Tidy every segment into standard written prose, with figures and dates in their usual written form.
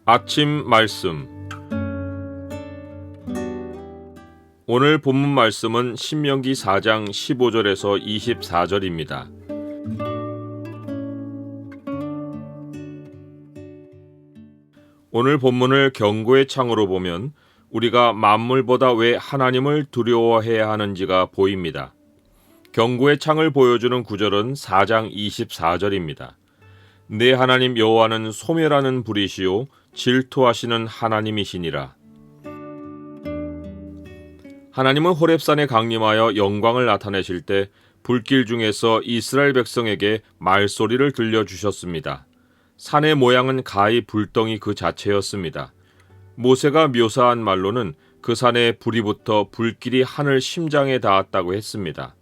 아침 말씀. 오늘 본문 말씀은 신명기 4장 15절에서 24절입니다. 오늘 본문을 경고의 창으로 보면 우리가 만물보다 왜 하나님을 두려워해야 하는지가 보입니다. 경고의 창을 보여주는 구절은 4장 24절입니다. 내 하나님 여호와는 소멸하는 불이시요 질투하시는 하나님이시니라. 하나님은 호렙산에 강림하여 영광을 나타내실 때 불길 중에서 이스라엘 백성에게 말소리를 들려주셨습니다. 산의 모양은 가히 불덩이 그 자체였습니다. 모세가 묘사한 말로는 그 산에 불이 붙어 불길이 하늘 심장에 닿았다고 했습니다.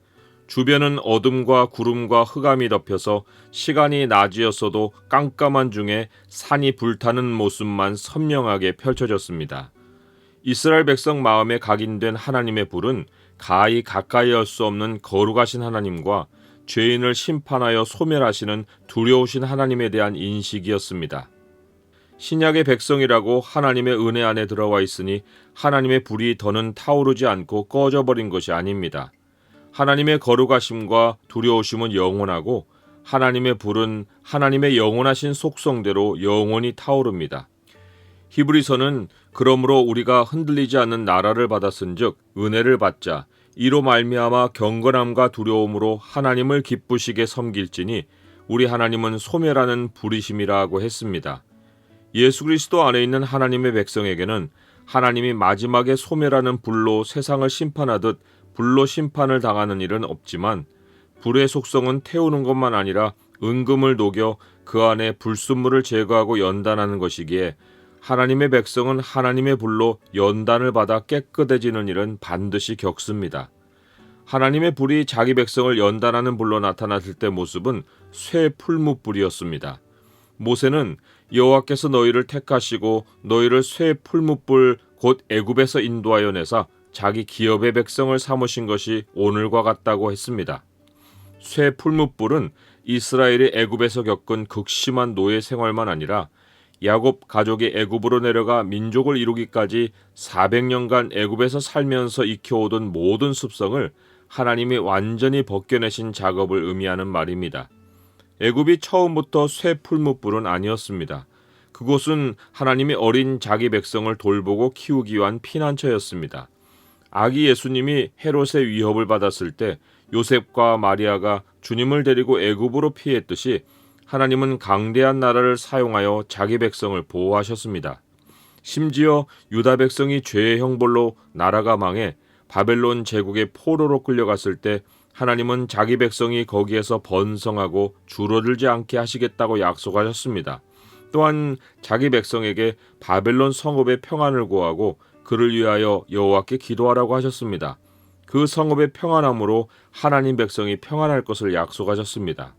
주변은 어둠과 구름과 흑암이 덮여서 시간이 낮이었어도 깜깜한 중에 산이 불타는 모습만 선명하게 펼쳐졌습니다. 이스라엘 백성 마음에 각인된 하나님의 불은 가히 가까이 할 수 없는 거룩하신 하나님과 죄인을 심판하여 소멸하시는 두려우신 하나님에 대한 인식이었습니다. 신약의 백성이라고 하나님의 은혜 안에 들어와 있으니 하나님의 불이 더는 타오르지 않고 꺼져버린 것이 아닙니다. 하나님의 거룩하심과 두려우심은 영원하고 하나님의 불은 하나님의 영원하신 속성대로 영원히 타오릅니다. 히브리서는 그러므로 우리가 흔들리지 않는 나라를 받았은즉 은혜를 받자 이로 말미암아 경건함과 두려움으로 하나님을 기쁘시게 섬길지니 우리 하나님은 소멸하는 불이심이라고 했습니다. 예수 그리스도 안에 있는 하나님의 백성에게는 하나님이 마지막에 소멸하는 불로 세상을 심판하듯 불로 심판을 당하는 일은 없지만 불의 속성은 태우는 것만 아니라 은금을 녹여 그 안에 불순물을 제거하고 연단하는 것이기에 하나님의 백성은 하나님의 불로 연단을 받아 깨끗해지는 일은 반드시 겪습니다. 하나님의 불이 자기 백성을 연단하는 불로 나타났을 때 모습은 쇠 풀무불이었습니다. 모세는 여호와께서 너희를 택하시고 너희를 쇠 풀무불 곧 애굽에서 인도하여 내사 자기 기업의 백성을 삼으신 것이 오늘과 같다고 했습니다. 쇠 풀무불은 이스라엘이 애굽에서 겪은 극심한 노예 생활만 아니라 야곱 가족이 애굽으로 내려가 민족을 이루기까지 400년간 애굽에서 살면서 익혀오던 모든 습성을 하나님이 완전히 벗겨내신 작업을 의미하는 말입니다. 애굽이 처음부터 쇠 풀무불은 아니었습니다. 그곳은 하나님이 어린 자기 백성을 돌보고 키우기 위한 피난처였습니다. 아기 예수님이 헤롯의 위협을 받았을 때 요셉과 마리아가 주님을 데리고 애굽으로 피했듯이 하나님은 강대한 나라를 사용하여 자기 백성을 보호하셨습니다. 심지어 유다 백성이 죄의 형벌로 나라가 망해 바벨론 제국의 포로로 끌려갔을 때 하나님은 자기 백성이 거기에서 번성하고 줄어들지 않게 하시겠다고 약속하셨습니다. 또한 자기 백성에게 바벨론 성읍의 평안을 구하고 그를 위하여 여호와께 기도하라고 하셨습니다. 그 성읍의 평안함으로 하나님 백성이 평안할 것을 약속하셨습니다.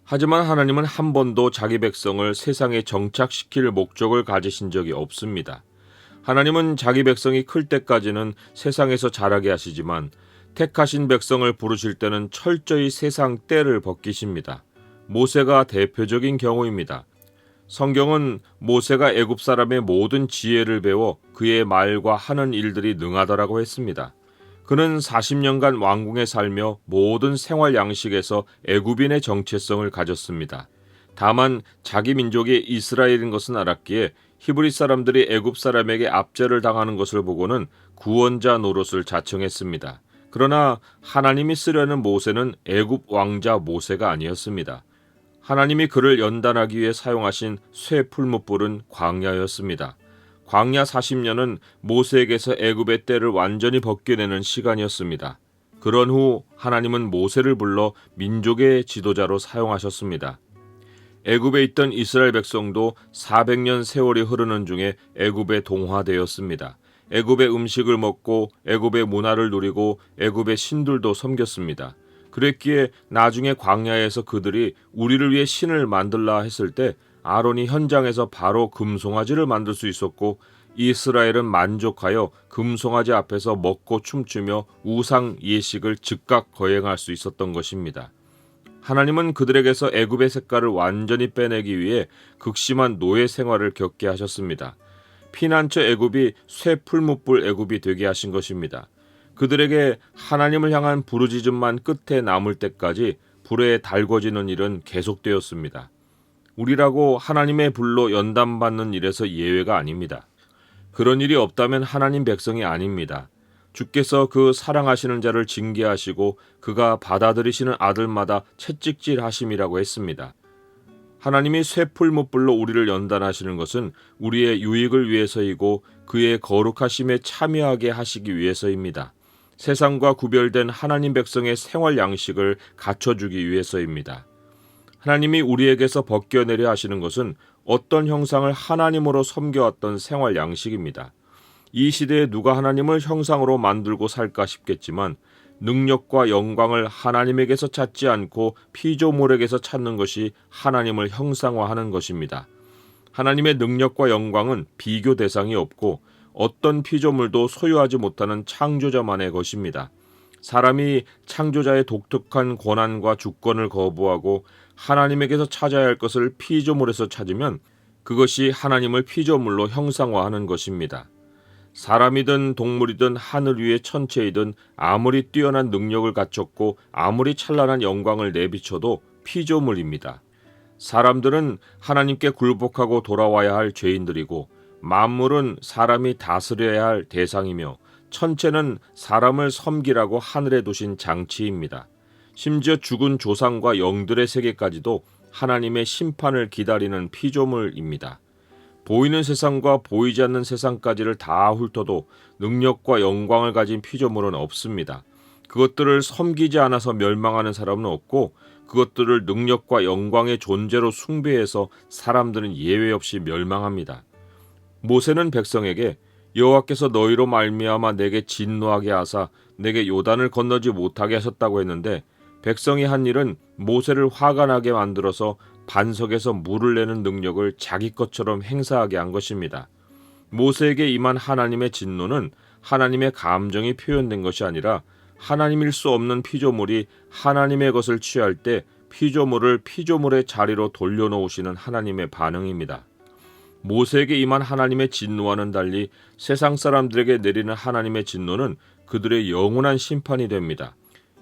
하지만 하나님은 한 번도 자기 백성을 세상에 정착시킬 목적을 가지신 적이 없습니다. 하나님은 자기 백성이 클 때까지는 세상에서 자라게 하시지만 택하신 백성을 부르실 때는 철저히 세상 때를 벗기십니다. 모세가 대표적인 경우입니다. 성경은 모세가 애굽 사람의 모든 지혜를 배워 그의 말과 하는 일들이 능하더라고 했습니다. 그는 40년간 왕궁에 살며 모든 생활 양식에서 애굽인의 정체성을 가졌습니다. 다만 자기 민족이 이스라엘인 것은 알았기에 히브리 사람들이 애굽 사람에게 압제를 당하는 것을 보고는 구원자 노릇을 자청했습니다. 그러나 하나님이 쓰려는 모세는 애굽 왕자 모세가 아니었습니다. 하나님이 그를 연단하기 위해 사용하신 쇠 풀무불은 광야였습니다. 광야 40년은 모세에게서 애굽의 때를 완전히 벗겨내는 시간이었습니다. 그런 후 하나님은 모세를 불러 민족의 지도자로 사용하셨습니다. 애굽에 있던 이스라엘 백성도 400년 세월이 흐르는 중에 애굽에 동화되었습니다. 애굽의 음식을 먹고 애굽의 문화를 누리고 애굽의 신들도 섬겼습니다. 그랬기에 나중에 광야에서 그들이 우리를 위해 신을 만들라 했을 때 아론이 현장에서 바로 금송아지를 만들 수 있었고 이스라엘은 만족하여 금송아지 앞에서 먹고 춤추며 우상 예식을 즉각 거행할 수 있었던 것입니다. 하나님은 그들에게서 애굽의 색깔을 완전히 빼내기 위해 극심한 노예 생활을 겪게 하셨습니다. 피난처 애굽이 쇠풀무불 애굽이 되게 하신 것입니다. 그들에게 하나님을 향한 부르짖음만 끝에 남을 때까지 불에 달궈지는 일은 계속되었습니다. 우리라고 하나님의 불로 연단받는 일에서 예외가 아닙니다. 그런 일이 없다면 하나님 백성이 아닙니다. 주께서 그 사랑하시는 자를 징계하시고 그가 받아들이시는 아들마다 채찍질하심이라고 했습니다. 하나님이 쇠풀무불로 우리를 연단하시는 것은 우리의 유익을 위해서이고 그의 거룩하심에 참여하게 하시기 위해서입니다. 세상과 구별된 하나님 백성의 생활 양식을 갖춰주기 위해서입니다. 하나님이 우리에게서 벗겨내려 하시는 것은 어떤 형상을 하나님으로 섬겨왔던 생활 양식입니다. 이 시대에 누가 하나님을 형상으로 만들고 살까 싶겠지만 능력과 영광을 하나님에게서 찾지 않고 피조물에게서 찾는 것이 하나님을 형상화하는 것입니다. 하나님의 능력과 영광은 비교 대상이 없고 어떤 피조물도 소유하지 못하는 창조자만의 것입니다. 사람이 창조자의 독특한 권한과 주권을 거부하고 하나님에게서 찾아야 할 것을 피조물에서 찾으면 그것이 하나님을 피조물로 형상화하는 것입니다. 사람이든 동물이든 하늘 위의 천체이든 아무리 뛰어난 능력을 갖췄고 아무리 찬란한 영광을 내비쳐도 피조물입니다. 사람들은 하나님께 굴복하고 돌아와야 할 죄인들이고 만물은 사람이 다스려야 할 대상이며 천체는 사람을 섬기라고 하늘에 두신 장치입니다. 심지어 죽은 조상과 영들의 세계까지도 하나님의 심판을 기다리는 피조물입니다. 보이는 세상과 보이지 않는 세상까지를 다 훑어도 능력과 영광을 가진 피조물은 없습니다. 그것들을 섬기지 않아서 멸망하는 사람은 없고 그것들을 능력과 영광의 존재로 숭배해서 사람들은 예외 없이 멸망합니다. 모세는 백성에게 여호와께서 너희로 말미암아 내게 진노하게 하사 내게 요단을 건너지 못하게 하셨다고 했는데 백성이 한 일은 모세를 화가 나게 만들어서 반석에서 물을 내는 능력을 자기 것처럼 행사하게 한 것입니다. 모세에게 임한 하나님의 진노는 하나님의 감정이 표현된 것이 아니라 하나님일 수 없는 피조물이 하나님의 것을 취할 때 피조물을 피조물의 자리로 돌려놓으시는 하나님의 반응입니다. 모세에게 임한 하나님의 진노와는 달리 세상 사람들에게 내리는 하나님의 진노는 그들의 영원한 심판이 됩니다.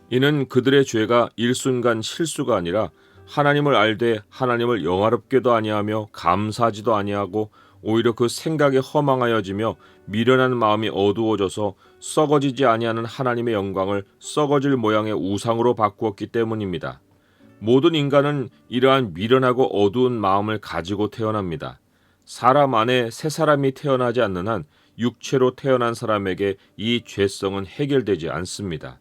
이는 그들의 죄가 일순간 실수가 아니라 하나님을 알되 하나님을 영화롭게도 아니하며 감사하지도 아니하고 오히려 그 생각에 허망하여지며 미련한 마음이 어두워져서 썩어지지 아니하는 하나님의 영광을 썩어질 모양의 우상으로 바꾸었기 때문입니다. 모든 인간은 이러한 미련하고 어두운 마음을 가지고 태어납니다. 사람 안에 새 사람이 태어나지 않는 한 육체로 태어난 사람에게 이 죄성은 해결되지 않습니다.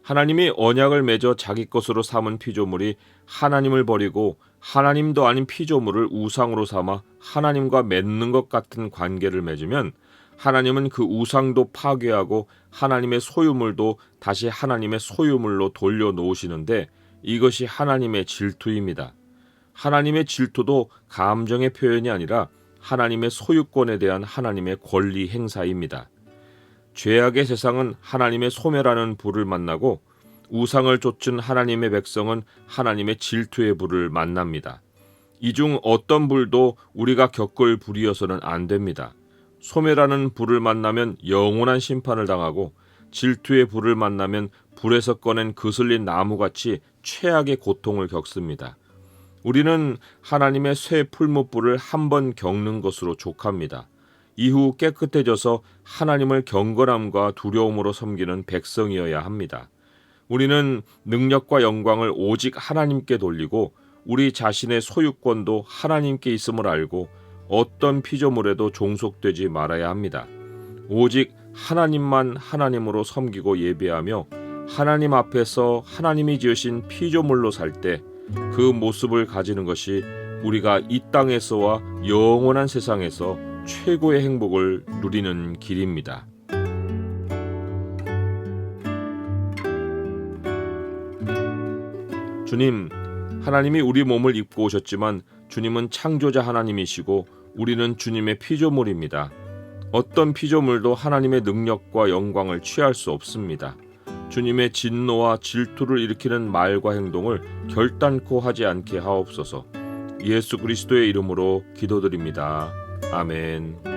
하나님이 언약을 맺어 자기 것으로 삼은 피조물이 하나님을 버리고 하나님도 아닌 피조물을 우상으로 삼아 하나님과 맺는 것 같은 관계를 맺으면 하나님은 그 우상도 파괴하고 하나님의 소유물도 다시 하나님의 소유물로 돌려놓으시는데 이것이 하나님의 질투입니다. 하나님의 질투도 감정의 표현이 아니라 하나님의 소유권에 대한 하나님의 권리 행사입니다. 죄악의 세상은 하나님의 소멸하는 불을 만나고 우상을 좇은 하나님의 백성은 하나님의 질투의 불을 만납니다. 이 중 어떤 불도 우리가 겪을 불이어서는 안 됩니다. 소멸하는 불을 만나면 영원한 심판을 당하고 질투의 불을 만나면 불에서 꺼낸 그슬린 나무같이 최악의 고통을 겪습니다. 우리는 하나님의 쇠 풀무불을 한 번 겪는 것으로 족합니다. 이후 깨끗해져서 하나님을 경건함과 두려움으로 섬기는 백성이어야 합니다. 우리는 능력과 영광을 오직 하나님께 돌리고 우리 자신의 소유권도 하나님께 있음을 알고 어떤 피조물에도 종속되지 말아야 합니다. 오직 하나님만 하나님으로 섬기고 예배하며 하나님 앞에서 하나님이 지으신 피조물로 살 때 그 모습을 가지는 것이 우리가 이 땅에서와 영원한 세상에서 최고의 행복을 누리는 길입니다. 주님, 하나님이 우리 몸을 입고 오셨지만 주님은 창조자 하나님이시고 우리는 주님의 피조물입니다. 어떤 피조물도 하나님의 능력과 영광을 취할 수 없습니다. 주님의 진노와 질투를 일으키는 말과 행동을 결단코 하지 않게 하옵소서. 예수 그리스도의 이름으로 기도드립니다. 아멘.